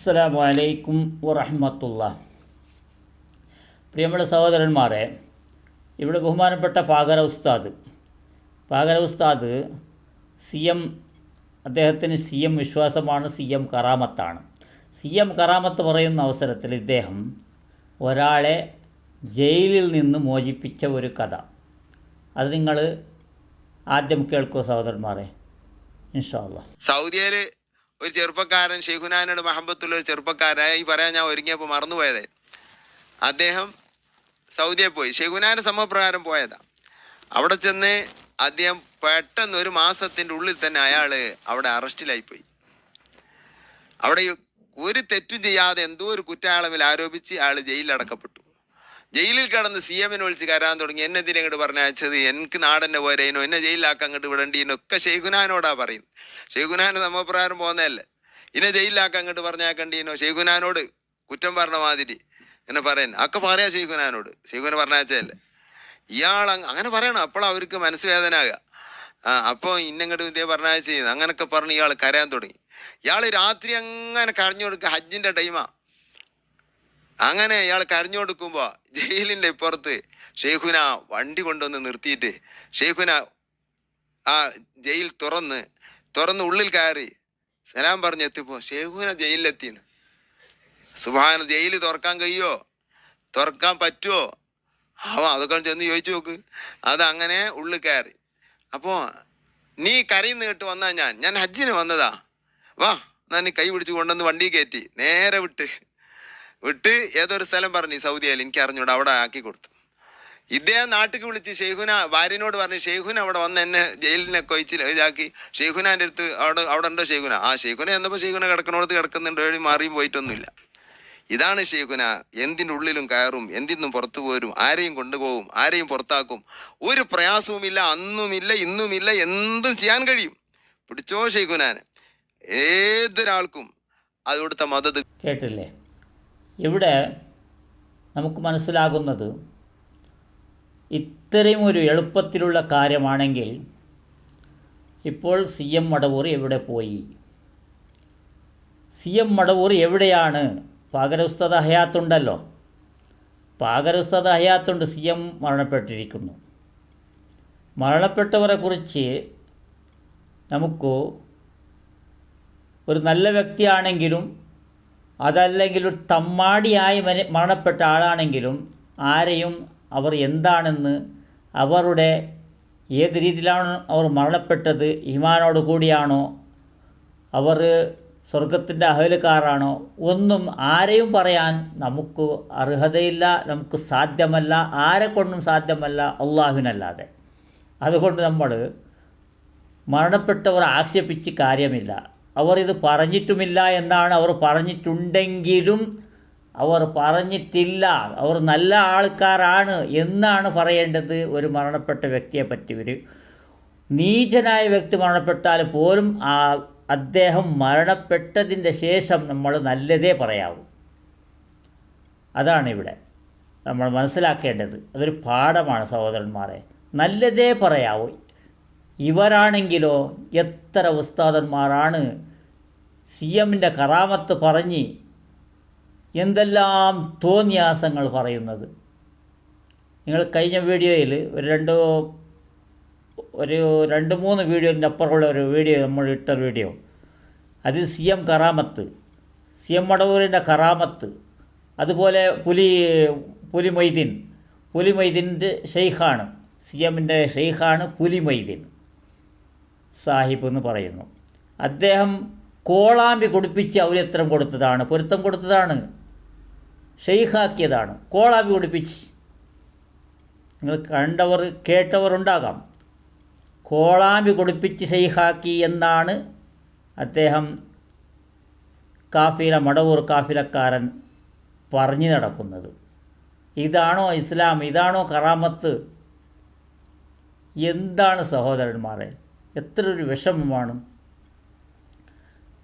അസ്സലാമു അലൈക്കും വറഹ്മത്തുള്ളാഹി. പ്രിയമുള്ള സഹോദരന്മാരെ, ഇവിടെ ബഹുമാനപ്പെട്ട പാകര ഉസ്താദ് അദ്ദേഹത്തിന് സി എം വിശ്വാസമാണ്, സി എം കറാമത്താണ്. സി എം കറാമത്ത് പറയുന്ന അവസരത്തിൽ ഇദ്ദേഹം ഒരാളെ ജയിലിൽ നിന്ന് മോചിപ്പിച്ച ഒരു കഥ, അത് നിങ്ങൾ ആദ്യം കേൾക്കൂ സഹോദരന്മാരെ, ഇൻഷാ അല്ലാഹ്. സൗദിയിൽ ഒരു ചെറുപ്പക്കാരൻ, ഷെയ്ഖുനാനോട് മഹബത്തുള്ള ഒരു ചെറുപ്പക്കാരായി പറയാൻ ഞാൻ ഒരുങ്ങിയപ്പോൾ മറന്നുപോയത്. അദ്ദേഹം സൗദിയിൽ പോയി, ഷെയ്ഖുനാൻ്റെ സമപ്രകാരം പോയതാ. അവിടെ ചെന്ന് അദ്ദേഹം പെട്ടെന്ന് ഒരു മാസത്തിൻ്റെ ഉള്ളിൽ തന്നെ അയാൾ അവിടെ അറസ്റ്റിലായിപ്പോയി. അവിടെ ഒരു തെറ്റും ചെയ്യാതെ എന്തോ ഒരു കുറ്റാളവിൽ ആരോപിച്ച് അയാൾ ജയിലിലടക്കപ്പെട്ടു. ജയിലിൽ കിടന്ന് സി എമ്മിനെ വിളിച്ച് കരാൻ തുടങ്ങി. എന്നെ എന്തിനെ ഇങ്ങോട്ട് പറഞ്ഞയച്ചത്, എനിക്ക് നാടെന്നെ പോരേനോ, എന്നെ ജയിലിലാക്കാൻ അങ്ങോട്ട് വിടണ്ടീനൊക്കെ ഷെയ്ഖുനാനോടാ പറയുന്നത്. ഷെയ്ഖുനാൻ സമപ്രകാരം പോകുന്നതല്ലേ, ഇന്നെ ജയിലിലാക്കാൻ അങ്ങോട്ട് പറഞ്ഞേക്കണ്ടീനോ, ഷെയ്ഖുനാനോട് കുറ്റം പറഞ്ഞ മാതിരി എന്നെ പറയാൻ ഒക്കെ പറയാ ഷെയ്ഖുനാനോട്. ഷെയ്ഖുന പറഞ്ഞയച്ചതല്ലേ, ഇയാൾ അങ്ങനെ പറയണം. അപ്പോൾ അവർക്ക് മനസ്സുവേദന ആകുക. അപ്പോൾ ഇന്നങ്ങോട്ട് ഇതേ പറഞ്ഞയച്ച ചെയ്യുന്നത് അങ്ങനെയൊക്കെ പറഞ്ഞ് ഇയാൾ കരയാൻ തുടങ്ങി. ഇയാൾ രാത്രി അങ്ങനെ കരഞ്ഞു കൊടുക്കുക, ഹജ്ജിൻ്റെ ടൈമാ. അങ്ങനെ ഇയാൾ കരഞ്ഞു കൊടുക്കുമ്പോൾ ജയിലിൻ്റെ ഇപ്പുറത്ത് ഷെയ്ഖുന വണ്ടി കൊണ്ടുവന്ന് നിർത്തിയിട്ട് ഷെയ്ഖുന ആ ജയിൽ തുറന്ന് ഉള്ളിൽ കയറി സലാം പറഞ്ഞെത്തിയപ്പോൾ ഷെയ്ഖുന ജയിലിലെത്തിയാണ്. സുബ്ഹാന, ജയിൽ തുറക്കാൻ കഴിയുമോ, തുറക്കാൻ പറ്റുമോ? അതൊക്കെ ചെന്ന് ചോദിച്ചു നോക്ക്. അതങ്ങനെ ഉള്ളിൽ കയറി. അപ്പോൾ നീ കരയുന്ന കേട്ട് വന്നാ ഞാൻ ഹജ്ജിന് വന്നതാ, വാ ഞാൻ നീ കൈ പിടിച്ച് കൊണ്ടുവന്ന് വണ്ടി കയറ്റി നേരെ വിട്ട് ഏതൊരു സ്ഥലം പറഞ്ഞു സൗദിയിൽ, എനിക്ക് അറിഞ്ഞൂടെ, അവിടെ ആക്കി കൊടുത്തു. ഇദ്ദേഹം നാട്ടിൽ വിളിച്ച് ഷെയ്ഖുന ഭാര്യനോട് പറഞ്ഞു, ഷെയ്ഖുന അവിടെ വന്ന് എന്നെ ജയിലിനെ ഇതാക്കി. ഷെയ്ഖുനാൻ്റെ അടുത്ത് അവിടെ ഉണ്ടോ ഷെയ്ഖുന? ഷെയ്ഖുന എന്നപ്പോൾ ഷെയ്ഖുന കിടക്കണോടത്ത് കിടക്കുന്നുണ്ട്, വഴി മാറിയും പോയിട്ടൊന്നുമില്ല. ഇതാണ് ഷെയ്ഖുന. എന്തിൻ്റെ ഉള്ളിലും കയറും, എന്തിന്നും പുറത്തു പോരും, ആരെയും കൊണ്ടുപോകും, ആരെയും പുറത്താക്കും. ഒരു പ്രയാസവുമില്ല, അന്നുമില്ല ഇന്നുമില്ല, എന്തും ചെയ്യാൻ കഴിയും. പിടിച്ചോ ഷെയ്ഖുനാന്, ഏതൊരാൾക്കും അവിടുത്തെ മദത്. കേട്ടില്ലേ? ഇവിടെ നമുക്ക് മനസ്സിലാകുന്നത്, ഇത്രയും ഒരു എളുപ്പത്തിലുള്ള കാര്യമാണെങ്കിൽ ഇപ്പോൾ സി എം മടവൂർ എവിടെ പോയി? സി എം മടവൂർ എവിടെയാണ്? പാകര ഉസ്താദ് ഹയാത്തുണ്ടല്ലോ, പാകര ഉസ്താദ് ഹയാത്തുണ്ട്, സി എം മരണപ്പെട്ടിരിക്കുന്നു. മരണപ്പെട്ടവരെ കുറിച്ച് നമുക്ക് ഒരു നല്ല വ്യക്തിയാണെങ്കിലും അതല്ലെങ്കിൽ ഒരു തമ്മാടിയായി മരണപ്പെട്ട ആളാണെങ്കിലും ആരെയും അവർ എന്താണെന്ന്, അവരുടെ ഏത് രീതിയിലാണ് അവർ മരണപ്പെട്ടത്, ഈമാനോട് കൂടിയാണോ, അവർ സ്വർഗത്തിൻ്റെ അഹലുകാരാണോ, ഒന്നും ആരെയും പറയാൻ നമുക്ക് അർഹതയില്ല, നമുക്ക് സാധ്യമല്ല, ആരെക്കൊണ്ടും സാധ്യമല്ല അള്ളാഹുവിനല്ലാതെ. അതുകൊണ്ട് നമ്മൾ മരണപ്പെട്ടവർ ആക്ഷേപിച്ച് കാര്യമില്ല. അവർ ഇത് പറഞ്ഞിട്ടുമില്ല എന്നാണ്, അവർ പറഞ്ഞിട്ടുണ്ടെങ്കിലും അവർ പറഞ്ഞിട്ടില്ല, അവർ നല്ല ആൾക്കാരാണ് എന്നാണ് പറയേണ്ടത്. ഒരു മരണപ്പെട്ട വ്യക്തിയെ പറ്റി, ഒരു നീചനായ വ്യക്തി മരണപ്പെട്ടാൽ പോലും അദ്ദേഹം മരണപ്പെട്ടതിൻ്റെ ശേഷം നമ്മൾ നല്ലതേ പറയാവൂ. അതാണ് ഇവിടെ നമ്മൾ മനസ്സിലാക്കേണ്ടത്. അതൊരു പാഠമാണ് സഹോദരന്മാരെ, നല്ലതേ പറയാവൂ. ഇവരാണെങ്കിലോ എത്ര ഉസ്താദന്മാരാണ് സി എമ്മിൻ്റെ കറാമത്ത് പറഞ്ഞ് എന്തെല്ലാം തോന്നിയാസങ്ങൾ പറയുന്നത്. നിങ്ങൾ കഴിഞ്ഞ വീഡിയോയിൽ ഒരു രണ്ട് മൂന്ന് വീഡിയോൻ്റെ അപ്പുറമുള്ള ഒരു വീഡിയോ നമ്മൾ ഇട്ട വീഡിയോ, അതിൽ സി എം കറാമത്ത്, സി എം മടവൂരിൻ്റെ കറാമത്ത്, അതുപോലെ പുലി മൊയ്തീൻ്റെ ഷെയ്ഖാണ്, സി എമ്മിൻ്റെ ഷെയ്ഖാണ് പുലി മൊയ്തീൻ സാഹിബ് എന്ന് പറയുന്നു. അദ്ദേഹം കോളാമ്പി കുടിപ്പിച്ച് ഔരത്രം കൊടുത്തതാണ്, പൊരുത്തം കൊടുത്തതാണ്, ഷെയ്ഖാക്കിയതാണ്. കോളാമ്പി കുടിപ്പിച്ച്, നിങ്ങൾ കണ്ടവർ കേട്ടവരുണ്ടാകാം. കോളാമ്പി കുടിപ്പിച്ച് ഷെയ്ഖാക്കി എന്നാണ് അദ്ദേഹം മടവൂർ കാഫിലക്കാരൻ പറഞ്ഞു നടക്കുന്നത്. ഇതാണോ ഇസ്ലാം? ഇതാണോ കറാമത്ത്? എന്താണ് സഹോദരന്മാരെ, എത്ര ഒരു വിഷമമാണ്.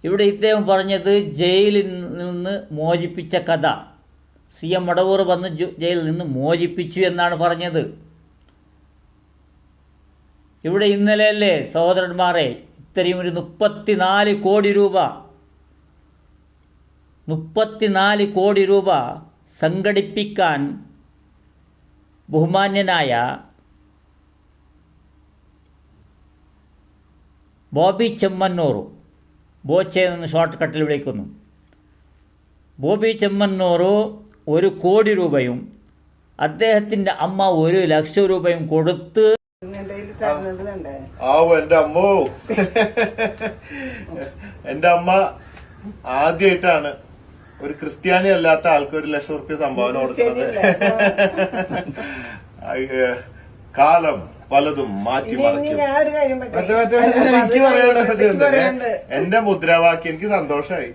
ഇവിടെ ഇദ്ദേഹം പറഞ്ഞത് ജയിലിൽ നിന്ന് മോചിപ്പിച്ച കഥ, സി എം മടവൂർ വന്ന് ജയിലിൽ നിന്ന് മോചിപ്പിച്ചു എന്നാണ് പറഞ്ഞത്. ഇവിടെ ഇന്നലെയല്ലേ സഹോദരന്മാരെ ഇത്രയും ഒരു 34 കോടി രൂപ 34 കോടി രൂപ സംഘടിപ്പിക്കാൻ ബഹുമാന്യനായ ബോബി ചെമ്മണ്ണൂർ, ബോച്ചെ എന്ന് ഷോർട്ട് കട്ടിൽ വിളിക്കുന്നു, ബോബി ചെമ്മണ്ണൂർ 1 കോടി രൂപയും അദ്ദേഹത്തിൻ്റെ അമ്മ 1 ലക്ഷം രൂപയും കൊടുത്ത് എന്റെ അമ്മ ആദ്യമായിട്ടാണ് ഒരു ക്രിസ്ത്യാനി അല്ലാത്ത ആൾക്ക് 1 ലക്ഷം റുപ്യ സംഭാവന കൊടുക്കുന്നത്. കാലം പലതും മാറ്റി മറിക്കും. എനിക്ക് പറയാനുള്ളത് എന്റെ മുദ്രാവാക്യം എനിക്ക് സന്തോഷമായി.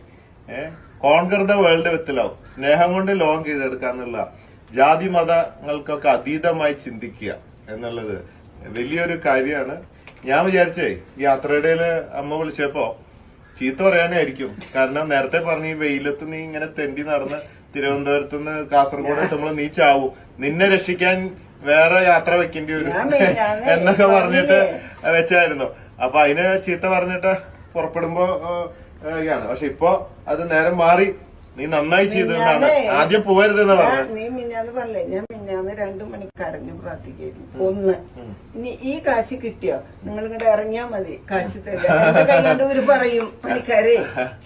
Conquer the world with love, സ്നേഹം കൊണ്ട് ലോകം കീഴടക്കാന്നുള്ള, ജാതി മതങ്ങൾക്കൊക്കെ അതീതമായി ചിന്തിക്കുക എന്നുള്ളത് വലിയൊരു കാര്യമാണ്. ഞാൻ വിചാരിച്ചേ ഈ യാത്രയിടയില് അമ്മ വിളിച്ചപ്പോ ചീത്ത പറയാനായിരിക്കും. കാരണം നേരത്തെ പറഞ്ഞ ഈ വെയിലത്ത് നീ ഇങ്ങനെ തെണ്ടി നടന്ന് തിരുവനന്തപുരത്ത് നിന്ന് കാസർഗോഡ് എത്തുമ്പോൾ നീ ചാവും, നിന്നെ രക്ഷിക്കാൻ വേറെ യാത്ര വെക്കേണ്ടി വരും എന്നൊക്കെ പറഞ്ഞിട്ട് വെച്ചായിരുന്നു. അപ്പൊ അതിന് ചീത്ത പറഞ്ഞിട്ട് പുറപ്പെടുമ്പോ ആണ്. പക്ഷെ ഇപ്പൊ അത് നേരം മാറി, നീ നന്നായി ചെയ്തതാണ്. ആദ്യം പോവരുതെന്ന് പറഞ്ഞു. നീ മിഞ്ഞാന്ന് പറഞ്ഞേ, ഞാൻ മിഞ്ഞാന്ന് 2 മണിക്ക് കരഞ്ഞു പ്രാർത്ഥിക്കായിരുന്നു. ഇനി ഈ കാശ് കിട്ടിയോ നിങ്ങൾ ഇങ്ങോട്ട് ഇറങ്ങിയാ മതി, കാശ് തരാണ്ട് ഒരു പറയും പണിക്കാരെ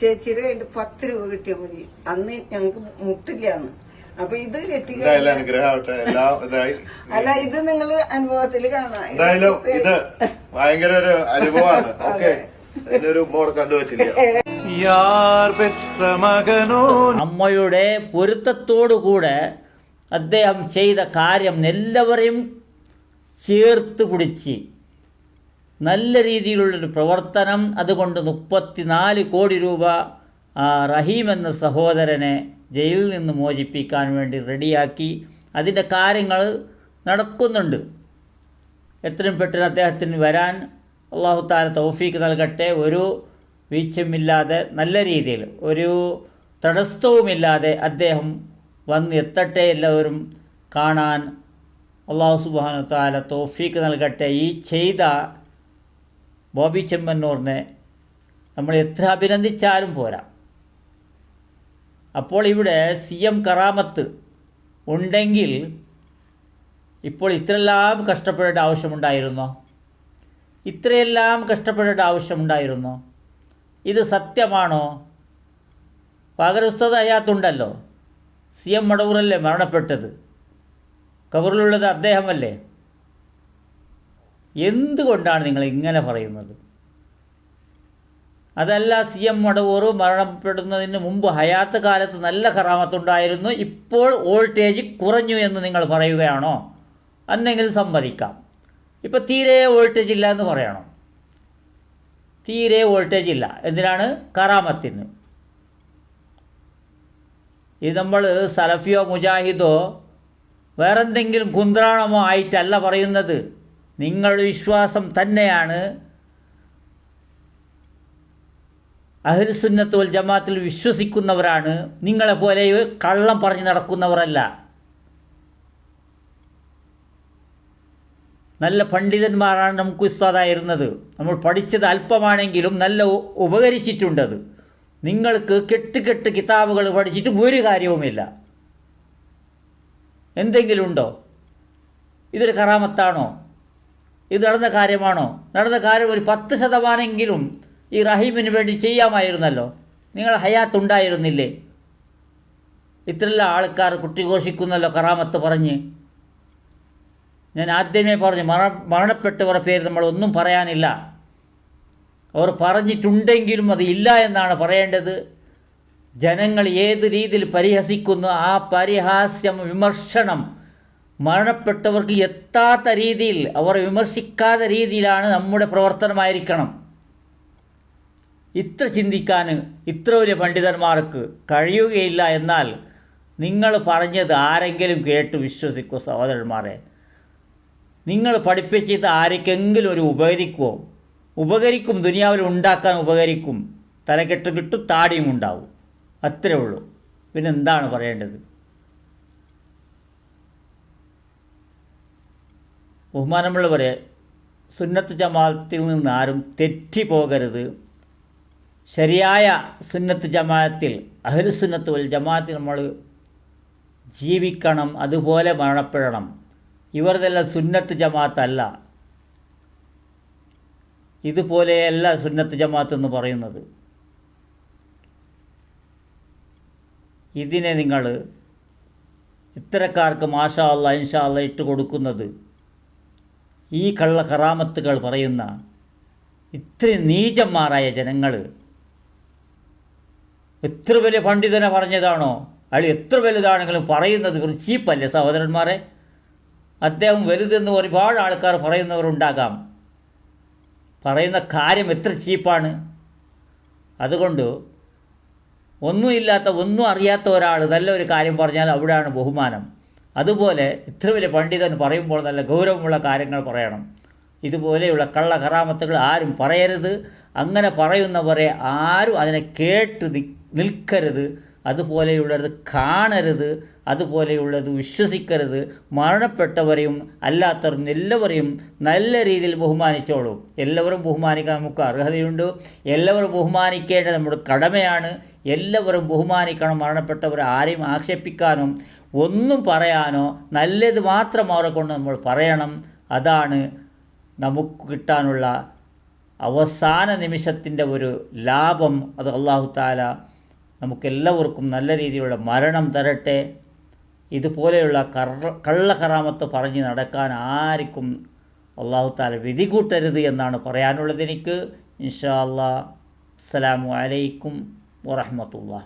ചേച്ചിയുടെ കയ്യിൽ 10 രൂപ കിട്ടിയാൽ മതി, അന്ന് ഞങ്ങക്ക് മുട്ടില്ലാന്ന്. അപ്പൊ ഇത് കിട്ടി. അല്ല, ഇത് നിങ്ങള് അനുഭവത്തിൽ കാണാം. എന്തായാലും ഇത് ഭയങ്കര ഒരു അനുഭവമാണ്. ഓക്കെ, ഒരു മോഡ് കണ്ടുപറ്റില്ല. അമ്മയുടെ പൊരുത്തത്തോടുകൂടെ അദ്ദേഹം ചെയ്ത കാര്യം എല്ലാവരെയും ചേർത്ത് പിടിച്ച് നല്ല രീതിയിലുള്ളൊരു പ്രവർത്തനം. അതുകൊണ്ട് 34 കോടി രൂപ റഹീം എന്ന സഹോദരനെ ജയിലിൽ നിന്ന് മോചിപ്പിക്കാൻ വേണ്ടി റെഡിയാക്കി. അതിൻ്റെ കാര്യങ്ങൾ നടക്കുന്നുണ്ട്. എത്രയും പെട്ടെന്ന് അദ്ദേഹത്തിന് വരാൻ അള്ളാഹു തആല തൗഫീക്ക് നൽകട്ടെ. ഒരു വീഴ്ചയുമില്ലാതെ നല്ല രീതിയിൽ ഒരു തടസ്സവുമില്ലാതെ അദ്ദേഹം വന്ന് എത്തട്ടെ. എല്ലാവരും കാണാൻ അള്ളാഹു സുബ്ഹാനഹു തആല തൗഫീക്ക് നൽകട്ടെ. ഈ ചെയ്ത ബോബി ചെമ്മണ്ണൂറിനെ നമ്മൾ എത്ര അഭിനന്ദിച്ചാലും പോരാ. അപ്പോൾ ഇവിടെ CM കറാമത്ത് ഉണ്ടെങ്കിൽ ഇപ്പോൾ ഇത്രയെല്ലാം കഷ്ടപ്പെടേണ്ട ആവശ്യമുണ്ടായിരുന്നോ? ഇത്രയെല്ലാം കഷ്ടപ്പെടേണ്ട ആവശ്യമുണ്ടായിരുന്നോ? ഇത് സത്യമാണോ? പകരം ഉസ്താദ് ഹയാത്തുണ്ടല്ലോ. CM മടവൂരല്ലേ മരണപ്പെട്ടത്, കബറിലുള്ളത് അദ്ദേഹമല്ലേ. എന്തുകൊണ്ടാണ് നിങ്ങൾ ഇങ്ങനെ പറയുന്നത്? അതല്ല, CM മടവൂർ മരണപ്പെടുന്നതിന് മുമ്പ് ഹയാത്ത് കാലത്ത് നല്ല കറാമത്തുണ്ടായിരുന്നു, ഇപ്പോൾ വോൾട്ടേജ് കുറഞ്ഞു എന്ന് നിങ്ങൾ പറയുകയാണോ? അന്നെങ്കിൽ സമ്മതിക്കാം. ഇപ്പോൾ തീരെ വോൾട്ടേജ് ഇല്ല എന്ന് പറയണം. തീരെ വോൾട്ടേജ് ഇല്ല എന്തിനാണ്? കറാമത്തിന്. ഇത് നമ്മൾ സലഫിയോ മുജാഹിദോ വേറെന്തെങ്കിലും കുന്ത്രാണമോ ആയിട്ടല്ല പറയുന്നത്. നിങ്ങളുടെ വിശ്വാസം തന്നെയാണ്. അഹ്ലുസുന്നത്ത് വൽ ജമാഅത്തിൽ വിശ്വസിക്കുന്നവരാണ്. നിങ്ങളെപ്പോലെ കള്ളം പറഞ്ഞ് നടക്കുന്നവരല്ല. നല്ല പണ്ഡിതന്മാരാണ് നമുക്ക് ഉസ്താദായിരുന്നത്. നമ്മൾ പഠിച്ചത് അല്പമാണെങ്കിലും നല്ല ഉപകരിച്ചിട്ടുണ്ടത്. നിങ്ങൾക്ക് കെട്ട് കിതാബുകൾ പഠിച്ചിട്ട് ഒരു കാര്യവുമില്ല. എന്തെങ്കിലും ഉണ്ടോ? ഇതൊരു കറാമത്താണോ? ഇത് നടന്ന കാര്യമാണോ? നടന്ന കാര്യം ഒരു 10% ഈ റഹീമിന് വേണ്ടി ചെയ്യാമായിരുന്നല്ലോ. നിങ്ങൾ ഹയാത്തുണ്ടായിരുന്നില്ലേ? ഇത്രയെല്ലാം ആൾക്കാർ കുട്ടിഘോഷിക്കുന്നല്ലോ കറാമത്ത് പറഞ്ഞ്. ഞാൻ ആദ്യമേ പറഞ്ഞു, മരണപ്പെട്ടവരുടെ പേര് നമ്മൾ ഒന്നും പറയാനില്ല. അവർ പറഞ്ഞിട്ടുണ്ടെങ്കിലും അത് ഇല്ല എന്നാണ് പറയേണ്ടത്. ജനങ്ങൾ ഏത് രീതിയിൽ പരിഹസിക്കുന്നു, ആ പരിഹാസ്യം, വിമർശനം മരണപ്പെട്ടവർക്ക് എത്താത്ത രീതിയിൽ, അവർ വിമർശിക്കാത്ത രീതിയിലാണ് നമ്മുടെ പ്രവർത്തനമായിരിക്കണം. ഇത്ര ചിന്തിക്കാൻ ഇത്ര വലിയ പണ്ഡിതന്മാർക്ക് കഴിയുകയില്ല. എന്നാൽ നിങ്ങൾ പറഞ്ഞത് ആരെങ്കിലും കേട്ട് വിശ്വസിക്കൂ സഹോദരന്മാരെ. നിങ്ങൾ പഠിപ്പിച്ചത് ആർക്കെങ്കിലും ഒരു ഉപകരിക്കുമോ? ഉപകരിക്കും, ദുനിയാവിൽ ഉണ്ടാക്കാൻ ഉപകരിക്കും. തലക്കെട്ട് കിട്ടും, താടിയും ഉണ്ടാവും, അത്രേ ഉള്ളൂ. പിന്നെ എന്താണ് പറയേണ്ടത്? ബഹുമാനമുള്ളവരെ, സുന്നത്ത് ജമാഅത്തിൽ നിന്ന് ആരും തെറ്റിപ്പോകരുത്. ശരിയായ സുന്നത്ത് ജമാഅത്തിൽ, അഹ്ലുസുന്നത്ത് വൽ ജമാഅത്തിൽ നമ്മൾ ജീവിക്കണം, അതുപോലെ മരണപ്പെടണം. ഇവരതെല്ലാം സുന്നത്ത് ജമാഅത്തല്ല. ഇതുപോലെയല്ല സുന്നത്ത് ജമാഅത്ത് എന്ന് പറയുന്നത്. ഇതിനെ നിങ്ങൾ ഇത്തരക്കാർക്ക് മാഷാ അല്ലാഹ് ഇൻഷാ അല്ലാഹ് ഇട്ട് കൊടുക്കുന്നത്, ഈ കള്ള കറാമത്തുകൾ പറയുന്ന ഇത്രയും നീചന്മാരായ ജനങ്ങൾ, എത്ര വലിയ പണ്ഡിതനെ പറഞ്ഞതാണോ അയാൾ എത്ര വലുതാണെങ്കിലും പറയുന്നത് വെറും ചീപ്പല്ലേ സഹോദരന്മാരെ? അദ്ദേഹം വലുതെന്ന് ഒരുപാട് ആൾക്കാർ പറയുന്നവരുണ്ടാകാം. പറയുന്ന കാര്യം എത്ര ചീപ്പാണ്. അതുകൊണ്ട് ഒന്നുമില്ലാത്ത, ഒന്നും അറിയാത്ത ഒരാൾ നല്ലൊരു കാര്യം പറഞ്ഞാൽ അവിടെയാണ് ബഹുമാനം. അതുപോലെ ഇത്ര വലിയ പണ്ഡിതൻ പറയുമ്പോൾ നല്ല ഗൗരവമുള്ള കാര്യങ്ങൾ പറയണം. ഇതുപോലെയുള്ള കള്ള കറാമത്തുകൾ ആരും പറയരുത്. അങ്ങനെ പറയുന്നവരെ ആരും അതിനെ കേട്ട് നിൽക്കരുത്. അതുപോലെയുള്ളത് കാണരുത്. അതുപോലെയുള്ളത് വിശ്വസിക്കരുത്. മരണപ്പെട്ടവരെയും അല്ലാത്തവരും എല്ലാവരെയും നല്ല രീതിയിൽ ബഹുമാനിച്ചോളൂ. എല്ലാവരും ബഹുമാനിക്കാൻ നമുക്ക് അർഹതയുണ്ട്. എല്ലാവരും ബഹുമാനിക്കേണ്ടത് നമ്മുടെ കടമയാണ്. എല്ലാവരും ബഹുമാനിക്കണം. മരണപ്പെട്ടവരെ ആരെയും ആക്ഷേപിക്കാനോ ഒന്നും പറയാനോ, നല്ലത് മാത്രം അവരെ കൊണ്ട് നമ്മൾ പറയണം. അതാണ് നമുക്ക് കിട്ടാനുള്ള അവസാന നിമിഷത്തിൻ്റെ ഒരു ലാഭം. അത് അല്ലാഹു തആല നമുക്കെല്ലാവർക്കും നല്ല രീതിയിലുള്ള മരണം തരട്ടെ. ഇതുപോലെയുള്ള കള്ള കറാമത്ത് പറഞ്ഞ് നടക്കാൻ ആർക്കും അല്ലാഹു തആല വിധി കൂട്ടരുത് എന്നാണ് പറയാനുള്ളത് എനിക്ക്. ഇൻഷാ അല്ലാഹ്. അസ്സലാമു അലൈക്കും വറഹ്മത്തുള്ളാഹി.